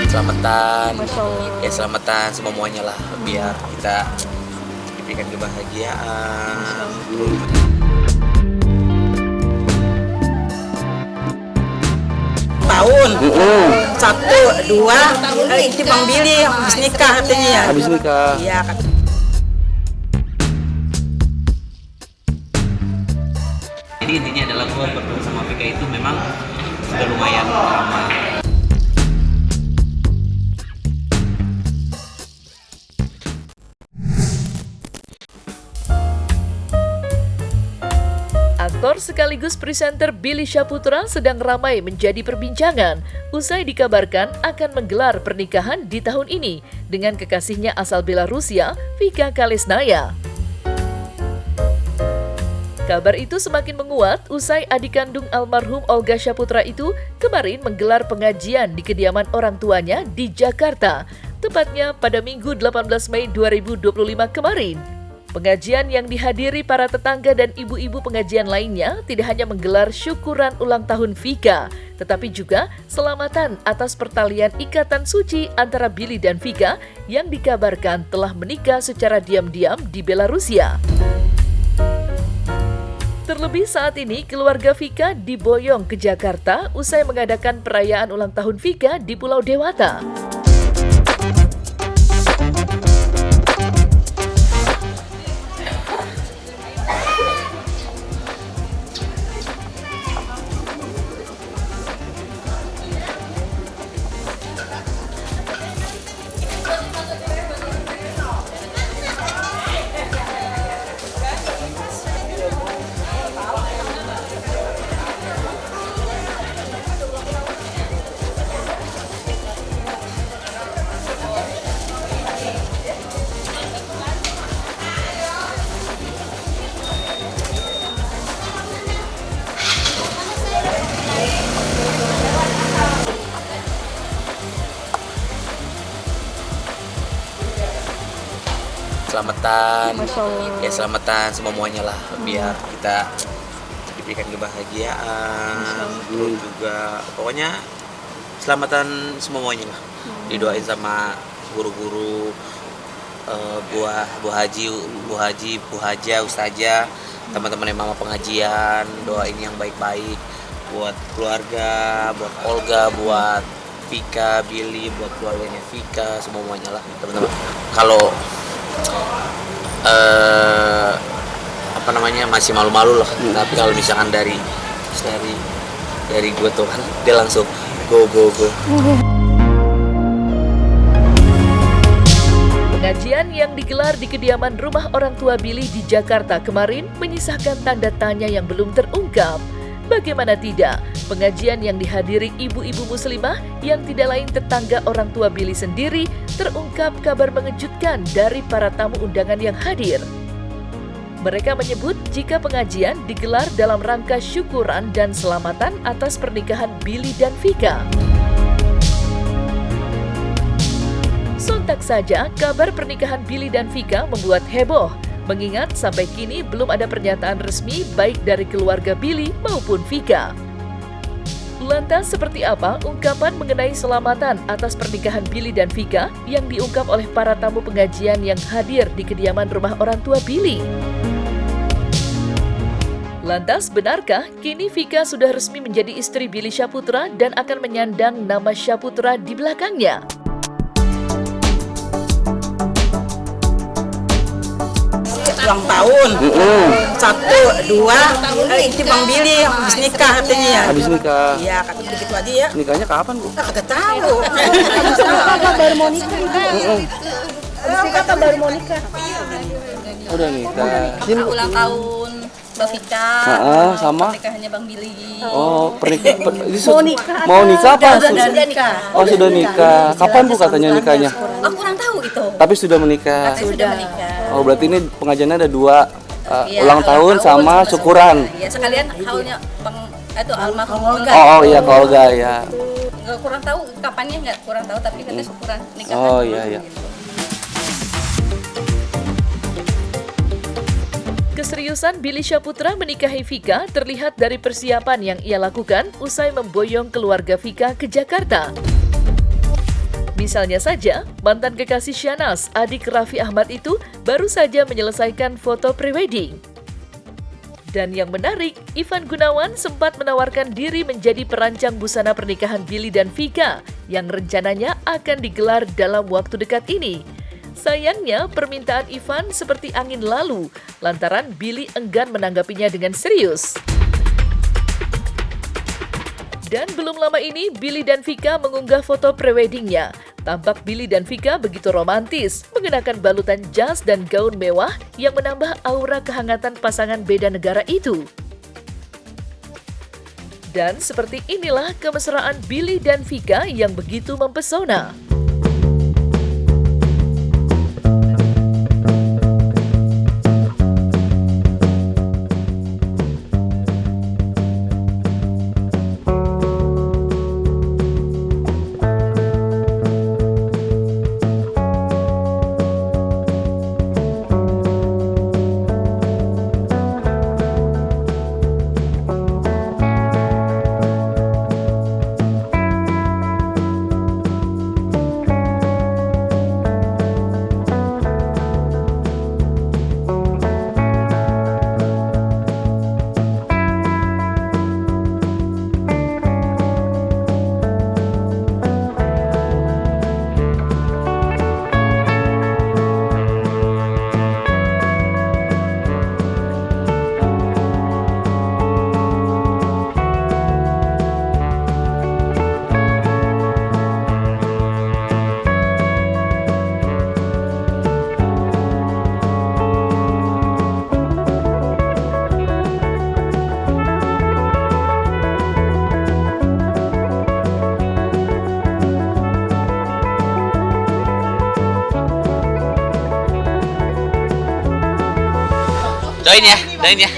Selamatan, Masya Allah. ya selamatan semuanya lah, biar kita diberikan kebahagiaan. Tahun 1, 2 itu Bang Billy habis nikah katanya ya. Habis nikah. Iya kan. Jadi intinya adalah gue berdua sama Vika itu memang sudah lumayan lama. Aktor sekaligus presenter Billy Syahputra sedang ramai menjadi perbincangan usai dikabarkan akan menggelar pernikahan di tahun ini dengan kekasihnya asal Belarusia, Vika Kalesnaya. Kabar itu semakin menguat usai adik kandung almarhum Olga Syahputra itu kemarin menggelar pengajian di kediaman orang tuanya di Jakarta, tepatnya pada Minggu 18 Mei 2025 kemarin. Pengajian yang dihadiri para tetangga dan ibu-ibu pengajian lainnya tidak hanya menggelar syukuran ulang tahun Vika, tetapi juga selamatan atas pertalian ikatan suci antara Billy dan Vika yang dikabarkan telah menikah secara diam-diam di Belarusia. Terlebih saat ini keluarga Vika diboyong ke Jakarta usai mengadakan perayaan ulang tahun Vika di Pulau Dewata. Selamatan, Masya Allah. ya selamatan semuanya lah, biar kita diberikan kebahagiaan. Terus juga pokoknya selamatan semuanya lah. Didoain sama guru-guru, Bu Haji, Bu Haja, Ustazah, teman-teman yang mama pengajian, doain yang baik-baik buat keluarga, buat Olga, buat Vika, Billy, buat keluarganya Vika, semuanya lah teman-teman. Kalau apa namanya masih malu-malu lah, tapi kalau misalkan dari gue tuh kan dia langsung go. Pengajian yang digelar di kediaman rumah orang tua Billy di Jakarta kemarin menyisakan tanda tanya yang belum terungkap. Bagaimana tidak, pengajian yang dihadiri ibu-ibu muslimah yang tidak lain tetangga orang tua Billy sendiri terungkap kabar mengejutkan dari para tamu undangan yang hadir. Mereka menyebut jika pengajian digelar dalam rangka syukuran dan selamatan atas pernikahan Billy dan Vika. Sontak saja, kabar pernikahan Billy dan Vika membuat heboh, mengingat sampai kini belum ada pernyataan resmi baik dari keluarga Billy maupun Vika. Lantas seperti apa ungkapan mengenai selamatan atas pernikahan Billy dan Vika yang diungkap oleh para tamu pengajian yang hadir di kediaman rumah orang tua Billy? Lantas benarkah kini Vika sudah resmi menjadi istri Billy Syahputra dan akan menyandang nama Syahputra di belakangnya? Ulang tahun 1, 2 itu Bang Billy habis nikah katanya ya. Habis nikah. Iya kata begitu aja ya. Nikahnya kapan, Bu? Kagak tahu. Kakak baru mau nikah. Kakak baru mau nikah. Udah nikah. Sini, Bu. Ulang tahun Mbak Vika. Sama. Pernikahannya Bang Billy. Oh, Mau nikah. Mau nikah apa? Sudah nikah. Oh, sudah nikah. Kapan, Bu, katanya nikahnya? Aku kurang tahu itu. Tapi sudah menikah. Sudah menikah. Oh, berarti ini pengajiannya ada dua, Iya, ulang tahun sama syukuran. Iya, sekalian haulnya Bang itu almarhum Olga. Oh iya, ke Olga ya. Nggak kurang tahu kapannya, nggak kurang tahu, tapi katanya syukuran nikah. Oh iya. Keseriusan Billy Syahputra menikahi Vika terlihat dari persiapan yang ia lakukan usai memboyong keluarga Vika ke Jakarta. Misalnya saja, mantan kekasih Syahnaz, adik Raffi Ahmad itu baru saja menyelesaikan foto prewedding. Dan yang menarik, Ivan Gunawan sempat menawarkan diri menjadi perancang busana pernikahan Billy dan Vika yang rencananya akan digelar dalam waktu dekat ini. Sayangnya, permintaan Ivan seperti angin lalu, lantaran Billy enggan menanggapinya dengan serius. Dan belum lama ini, Billy dan Vika mengunggah foto preweddingnya. Tampak Billy dan Vika begitu romantis, mengenakan balutan jas dan gaun mewah yang menambah aura kehangatan pasangan beda negara itu. Dan seperti inilah kemesraan Billy dan Vika yang begitu mempesona. Doain ya.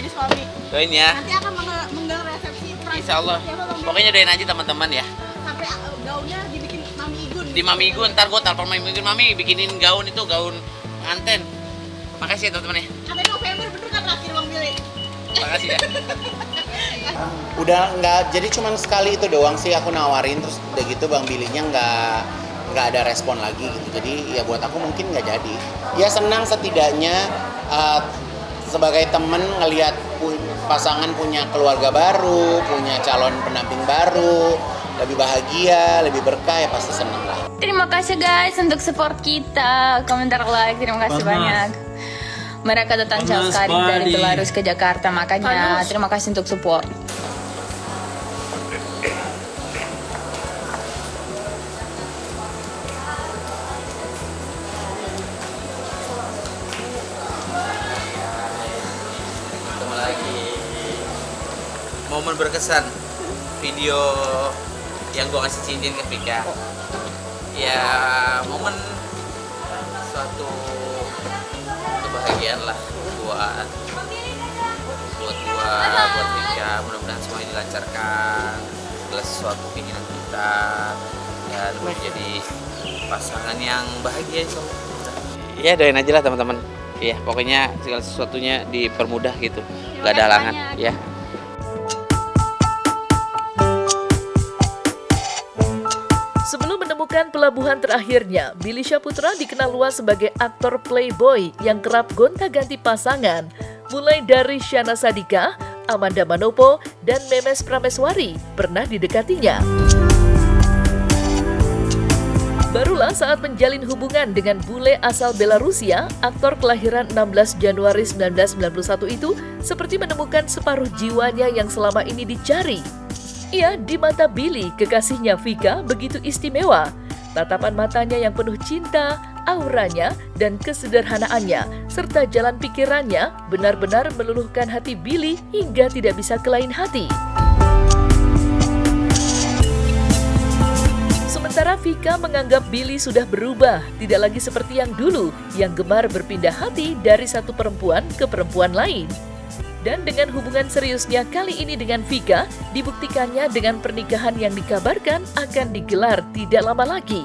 Doain ya. Nanti akan menggelar resepsi pernikahan. Insya Allah. Pokoknya doain aja teman-teman ya. Sampai gaunnya dibikin Mami Igun. Di Mami Igun, ntar gue telepon Mami Igun, Mami bikinin gaun itu, gaun pengantin. Makasih ya teman-teman ya. Sampai November bener kan terakhir Bang Billy? Makasih ya. Udah nggak, jadi cuman sekali itu doang sih aku nawarin, terus udah gitu Bang Billy-nya nggak ada respon lagi gitu. Jadi ya buat aku mungkin nggak jadi. Ya senang setidaknya sebagai temen ngelihat pasangan punya keluarga baru, punya calon pendamping baru, lebih bahagia, lebih berkah, ya pasti senang lah. Terima kasih guys untuk support kita, komentar, like, terima kasih banyak. Mereka datang jauh sekali dari Belarus ke Jakarta, makanya terima kasih untuk support. Momen berkesan video yang gue kasih cincin ke Vika, ya momen suatu kebahagiaan lah buat Vika. Mudah-mudahan semuanya dilancarkan, segala sesuatu keinginan kita, dan menjadi pasangan yang bahagia. Ya doain aja lah teman-teman. Ya pokoknya segala sesuatunya dipermudah gitu, gak ada halangan ya. Sebelum menemukan pelabuhan terakhirnya, Billy Syahputra dikenal luas sebagai aktor playboy yang kerap gonta-ganti pasangan, mulai dari Syahnaz Sadiqah, Amanda Manopo, dan Memes Prameswari pernah didekatinya. Barulah saat menjalin hubungan dengan bule asal Belarusia, aktor kelahiran 16 Januari 1991 itu seperti menemukan separuh jiwanya yang selama ini dicari. Ya, di mata Billy, kekasihnya Vika begitu istimewa. Tatapan matanya yang penuh cinta, auranya, dan kesederhanaannya, serta jalan pikirannya benar-benar meluluhkan hati Billy hingga tidak bisa ke lain hati. Sementara Vika menganggap Billy sudah berubah, tidak lagi seperti yang dulu, yang gemar berpindah hati dari satu perempuan ke perempuan lain. Dan dengan hubungan seriusnya kali ini dengan Vika, dibuktikannya dengan pernikahan yang dikabarkan akan digelar tidak lama lagi.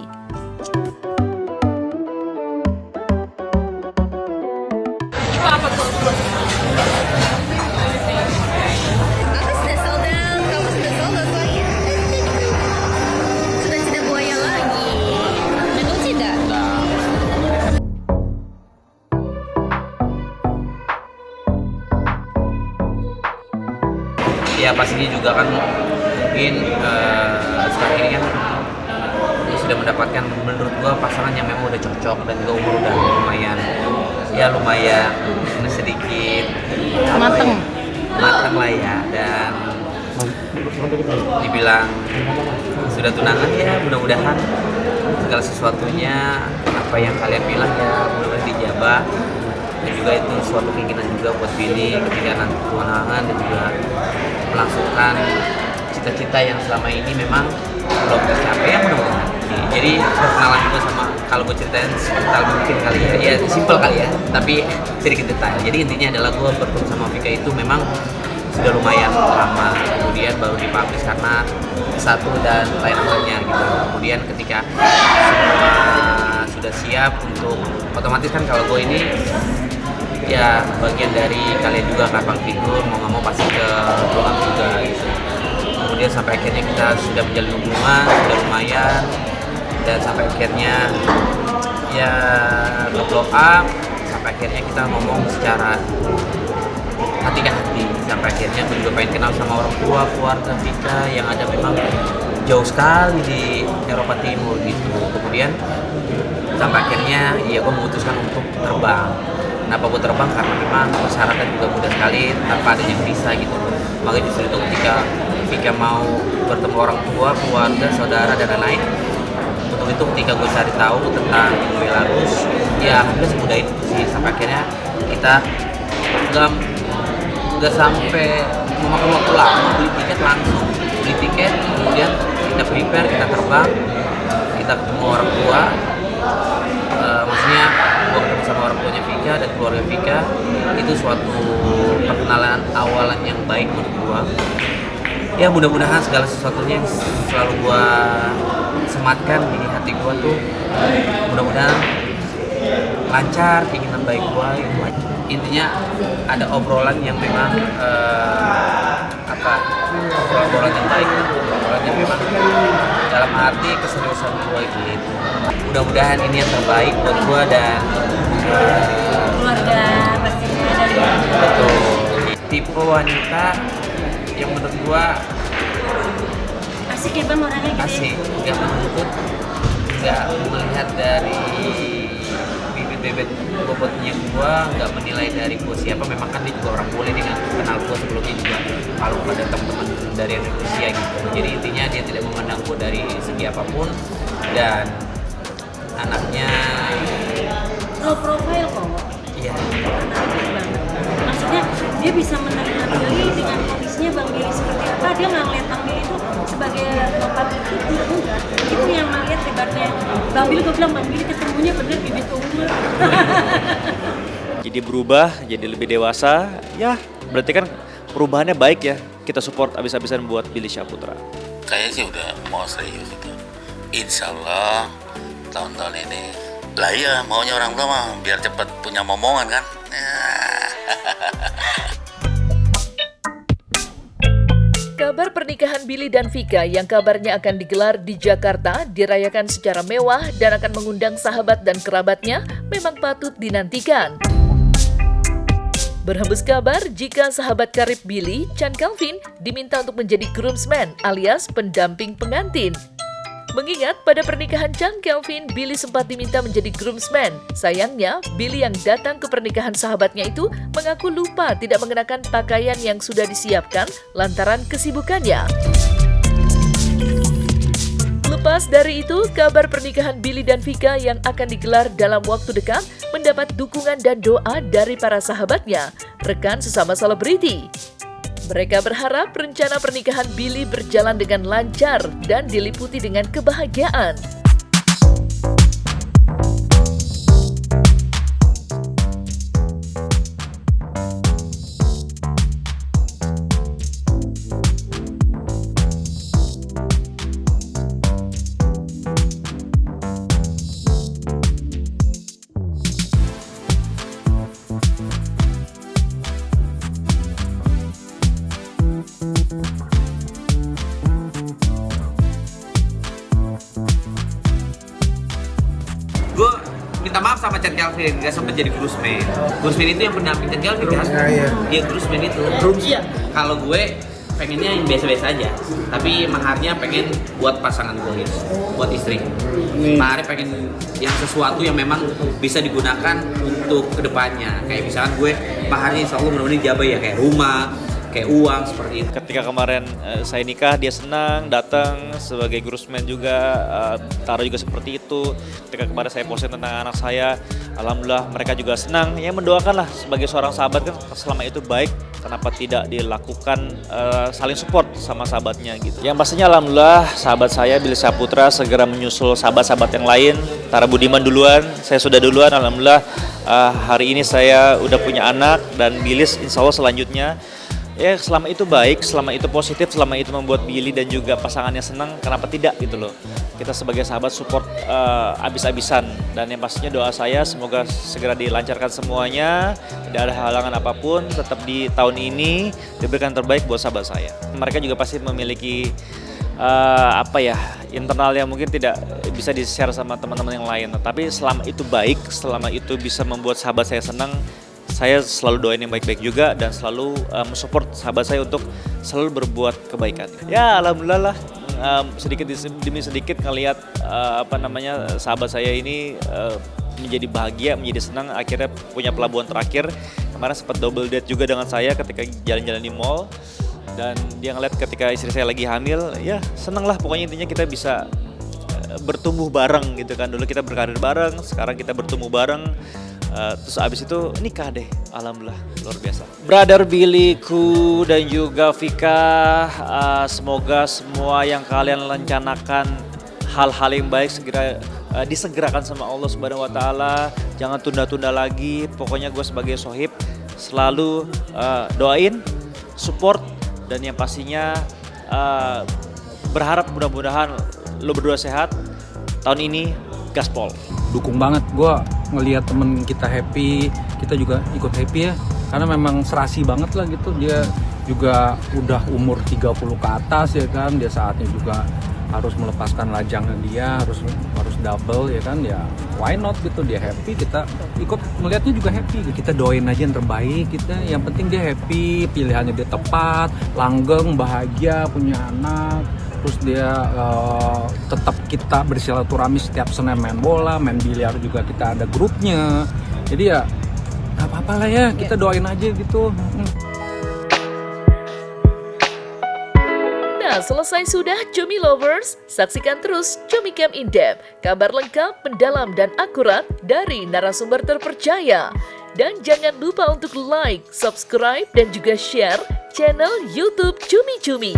Sudah tidak buaya lagi. ya pastinya juga kan mungkin sekarang ini kan dia sudah mendapatkan menurut gua pasangan yang memang udah cocok dan juga umur udah lumayan sedikit mateng lah ya, dan dibilang sudah tunangan ya mudah-mudahan segala sesuatunya apa yang kalian bilang ya mudah-mudahan dijabah, dan juga itu suatu keinginan juga buat Billy ketika nanti tunangan dan juga melangsungkan cita-cita yang selama ini memang belum tercapai ya mudah-mudahan. Jadi perkenalan juga sama, kalau gue ceritain detail mungkin kali ya simpel kali ya, tapi sedikit detail. Jadi intinya adalah gue bertemu sama Vika itu memang sudah lumayan lama, kemudian baru dipublish karena satu dan lain halnya gitu. Kemudian ketika semua sudah siap untuk, otomatis kan kalau gue ini ya bagian dari kalian juga kan bang figur, mau nggak mau pasti ke doang juga gitu. Kemudian sampai akhirnya kita sudah menjalin hubungan sudah lumayan, dan sampai akhirnya ya blow up, sampai akhirnya kita ngomong secara hati ke hati, sampai akhirnya gue juga pengen kenal sama orang tua keluarga Vika yang ada memang jauh sekali di Eropa Timur gitu. Kemudian sampai akhirnya ya gue memutuskan untuk terbang. Kenapa gue terbang? Karena memang persyaratan juga mudah sekali tanpa adanya visa gitu. Makanya justru itu ketika Vika mau bertemu orang tua, keluarga, saudara dan lain-lain, untuk itu ketika gue cari tahu tentang Belarus, ya hampir semudah itu sih. Sampai akhirnya kita nggak sampai memakan waktu lama, beli tiket langsung, kemudian kita prepare, kita terbang, kita ketemu orang tua, maksudnya gue ketemu sama orang tuanya Vika dan keluarga Vika, itu suatu perkenalan awalan yang baik menurut gue. Ya mudah-mudahan segala sesuatunya yang selalu gue sematkan di hati gue tuh mudah-mudahan lancar, keinginan baik gue itu. Intinya ada obrolan yang memang obrolan yang baik, obrolan yang memang dalam arti keseriusan gue gitu. Mudah-mudahan ini yang terbaik buat gue dan Keluarga pastinya dari betul tipe wanita yang menurut gue asik ya bang orangnya gitu. asik, nggak menuntut, nggak melihat dari bibit-bibit bobotnya gua, nggak menilai dari gua siapa. Memang kan dia juga orang bule dengan kenal gua sebelumnya juga kalau pada teman-teman dari Indonesia gitu. Jadi intinya dia tidak memandang gua dari segi apapun, dan anaknya Low profile kok. iya Menarik banget. Maksudnya dia bisa menerima Billy dengan kondisinya Bang Billy seperti apa. Dia nggak ngeliat Bang Billy itu sebagai public figure, enggak. Itu yang ngeliat hebatnya Bang Billy. Gue bilang Bang Billy ketemunya bener bibit unggul. Jadi berubah, jadi lebih dewasa, ya berarti kan perubahannya baik ya. Kita support abis-abisan buat Billy Syahputra. Kayaknya sih udah mau serius itu. Insya Allah tahun-tahun ini. Lah iya, maunya orang tua mah biar cepet punya momongan kan. Kabar pernikahan Billy dan Vika yang kabarnya akan digelar di Jakarta dirayakan secara mewah dan akan mengundang sahabat dan kerabatnya memang patut dinantikan. Berhembus kabar jika sahabat karib Billy, Chand Kelvin, diminta untuk menjadi groomsman alias pendamping pengantin. Mengingat pada pernikahan Chand Kelvin, Billy sempat diminta menjadi groomsman. Sayangnya, Billy yang datang ke pernikahan sahabatnya itu mengaku lupa tidak mengenakan pakaian yang sudah disiapkan lantaran kesibukannya. Lepas dari itu, kabar pernikahan Billy dan Vika yang akan digelar dalam waktu dekat mendapat dukungan dan doa dari para sahabatnya, rekan sesama selebriti. Mereka berharap rencana pernikahan Billy berjalan dengan lancar dan diliputi dengan kebahagiaan. gue minta maaf sama Chand Kelvin, gak sempet jadi groomsman. Groomsman itu yang pendamping Chand Kelvin kan? Iya, groomsman itu. Kalau gue pengennya yang biasa-biasa aja, tapi maharnya pengen buat pasangan gue gitu, buat istri. Maharnya pengen yang sesuatu yang memang bisa digunakan untuk kedepannya. Kayak misalkan gue maharnya insya Allah mudah-mudahan dijabah ya, kayak rumah, kayak uang, seperti itu. Ketika kemarin saya nikah, dia senang datang sebagai groomsman juga, Tara juga seperti itu. Ketika kemarin saya posting tentang anak saya, alhamdulillah mereka juga senang. Ya mendoakan lah, sebagai seorang sahabat kan selama itu baik, kenapa tidak dilakukan saling support sama sahabatnya gitu. Yang pastinya alhamdulillah sahabat saya Billy Saputra segera menyusul sahabat-sahabat yang lain. Tara Budiman duluan, saya sudah duluan, alhamdulillah hari ini saya udah punya anak dan Bilis insya Allah selanjutnya. Ya selama itu baik, selama itu positif, selama itu membuat Billy dan juga pasangannya senang, kenapa tidak gitu loh. Kita sebagai sahabat support abis-abisan, dan yang pastinya doa saya semoga segera dilancarkan semuanya, tidak ada halangan apapun, tetap di tahun ini diberikan terbaik buat sahabat saya. Mereka juga pasti memiliki internal yang mungkin tidak bisa di-share sama teman-teman yang lain, tapi selama itu baik, selama itu bisa membuat sahabat saya senang, saya selalu doain yang baik-baik juga dan selalu mensupport sahabat saya untuk selalu berbuat kebaikan. Ya alhamdulillah lah, sedikit demi sedikit ngelihat sahabat saya ini menjadi bahagia, menjadi senang, akhirnya punya pelabuhan terakhir. Kemarin sempat double date juga dengan saya ketika jalan-jalan di mall, dan dia ngeliat ketika istri saya lagi hamil, ya senang lah pokoknya, intinya kita bisa bertumbuh bareng gitu kan. Dulu kita berkarir bareng, sekarang kita bertumbuh bareng. Terus abis itu nikah deh, alhamdulillah luar biasa. Brother Billyku dan juga Vika, semoga semua yang kalian rencanakan hal-hal yang baik segera disegerakan sama Allah Subhanahu Wa Taala. Jangan tunda-tunda lagi. Pokoknya gue sebagai sohib selalu doain, support, dan yang pastinya berharap mudah-mudahan lo berdua sehat. Tahun ini gaspol. Dukung banget, gue ngelihat temen kita happy, kita juga ikut happy ya, karena memang serasi banget lah gitu. Dia juga udah umur 30 ke atas ya kan, dia saatnya juga harus melepaskan lajangnya, dia harus double ya kan, ya why not gitu. Dia happy, kita ikut melihatnya juga happy, kita doain aja yang terbaik kita, yang penting dia happy, pilihannya dia tepat, langgeng, bahagia, punya anak. Terus dia tetap kita bersilaturahmi setiap Senin main bola, main biliar juga kita ada grupnya. Jadi ya gak apa-apa lah ya, kita doain aja gitu. Nah, selesai sudah Cumi Lovers, saksikan terus Cumi Camp In Depth, kabar lengkap, mendalam dan akurat dari narasumber terpercaya. Dan jangan lupa untuk like, subscribe dan juga share channel YouTube Cumi Cumi.